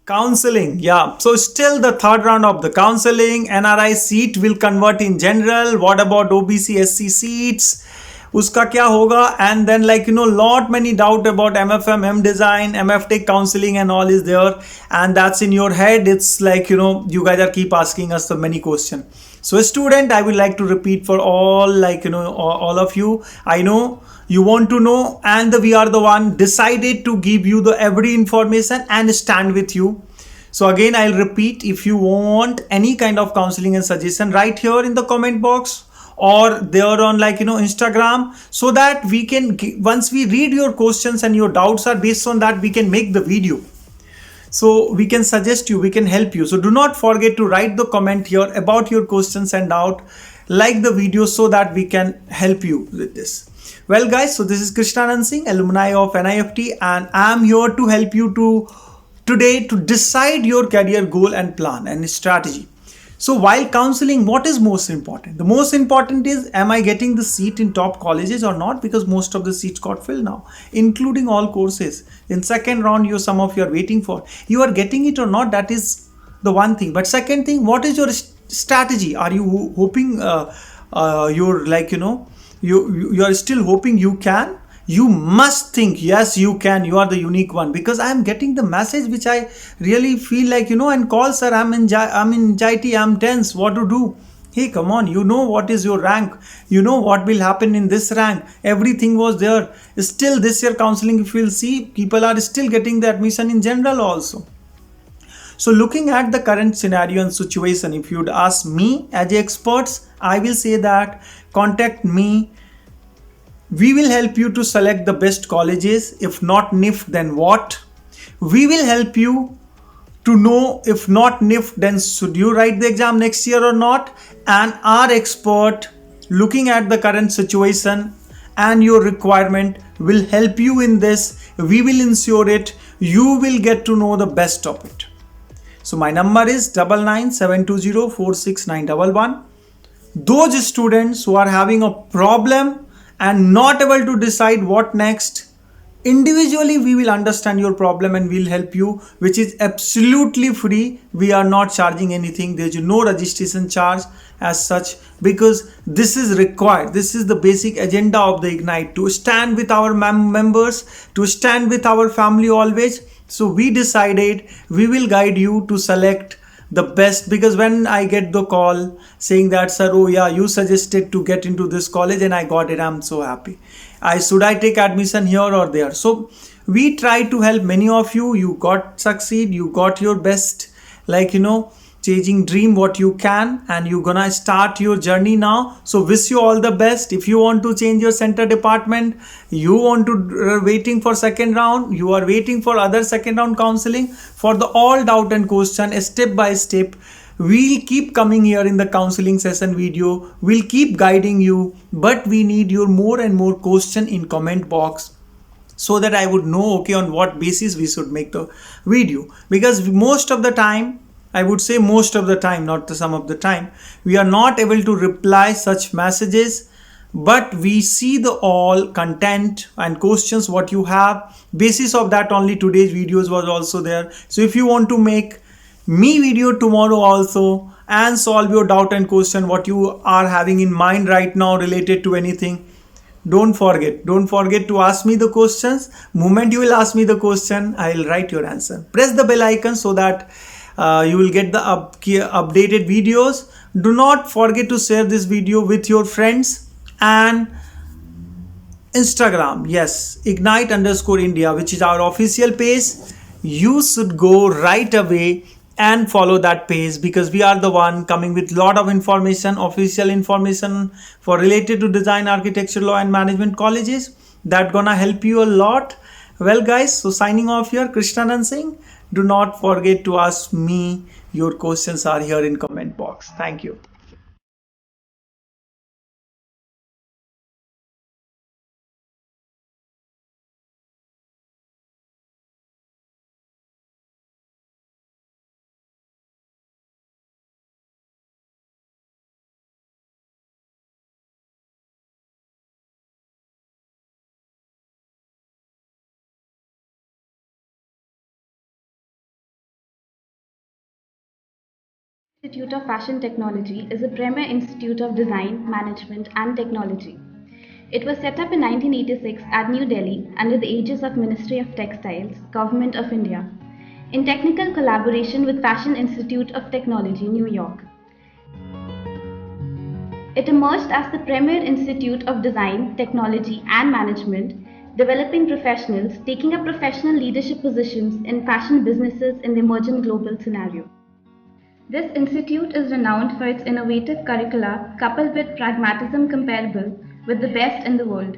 Counseling, yeah. So still the third round of the counseling. NRI seat will convert in general. What about OBC SC seats? Uska kya hoga? And then lot many doubt about MFM, M design, MF Tech counseling and all is there. And that's in your head. It's you guys are keep asking us so many questions. So student, I would like to repeat for all all of you. I know you want to know, and we are the one decided to give you the every information and stand with you. So again, I'll repeat, if you want any kind of counseling and suggestion, right here in the comment box or there on Instagram, so that we can once we read your questions and your doubts are based on that, we can make the video, so we can suggest you, we can help you. So do not forget to write the comment here about your questions and doubt, like the video, so that we can help you with this. Well guys, so this is Krishnanand Singh, alumni of NIFT, and I am here to help you to today to decide your career goal and plan and strategy. So while counseling, what is most important? The most important is, am I getting the seat in top colleges or not? Because most of the seats got filled now, including all courses. In second round, some of you are waiting for. You are getting it or not? That is the one thing. But second thing, what is your strategy? Are you hoping you're you are still hoping you can? You must think, yes, you can, you are the unique one. Because I am getting the message which I really feel and call, sir, I'm in anxiety, I'm tense, what to do? Hey, come on, you know what is your rank, you know what will happen in this rank, everything was there. Still this year counseling, if you'll see, people are still getting the admission in general also. So looking at the current scenario and situation, if you'd ask me as experts, I will say that contact me. We will help you to select the best colleges. If not NIFT, then what? We will help you to know, if not NIFT, then should you write the exam next year or not? And our expert, looking at the current situation and your requirement, will help you in this. We will ensure it. You will get to know the best of it. So my number is 9972046911. Those students who are having a problem and not able to decide what next, individually we will understand your problem and we'll help you, which is absolutely free. We are not charging anything. There's no registration charge as such, because this is required. This is the basic agenda of the Ignite, to stand with our members, to stand with our family always. So we decided we will guide you to select the best. Because when I get the call saying that, sir, oh yeah, you suggested to get into this college and I got it, I'm so happy, should I take admission here or there? So we try to help many of you. You got succeed, you got your best, changing dream what you can, and you're gonna start your journey now. So wish you all the best. If you want to change your center department, you want to waiting for second round, you are waiting for other second round counseling, for the all doubt and question step by step, we'll keep coming here in the counseling session video, we'll keep guiding you. But we need your more and more question in comment box, so that I would know, okay, on what basis we should make the video. Because most of the time, I would say most of the time, not the some of the time, we are not able to reply such messages, but we see the all content and questions what you have. Basis of that only today's videos was also there. So if you want to make me video tomorrow also and solve your doubt and question what you are having in mind right now related to anything, don't forget to ask me the questions. Moment you will ask me the question, I will write your answer. Press the bell icon so that you will get the updated videos. Do not forget to share this video with your friends. And Instagram, yes, ignite_India, which is our official page. You should go right away and follow that page, because we are the one coming with lot of information, official information for related to design, architecture, law and management colleges, that gonna help you a lot. Well guys, so signing off here, Krishnanand Singh. Do not forget to ask me. Your questions are here in comment box. Thank you. Institute of Fashion Technology is a premier institute of design, management, and technology. It was set up in 1986 at New Delhi under the aegis of Ministry of Textiles, Government of India, in technical collaboration with Fashion Institute of Technology, New York. It emerged as the premier institute of design, technology, and management, developing professionals taking up professional leadership positions in fashion businesses in the emerging global scenario. This institute is renowned for its innovative curricula coupled with pragmatism comparable with the best in the world.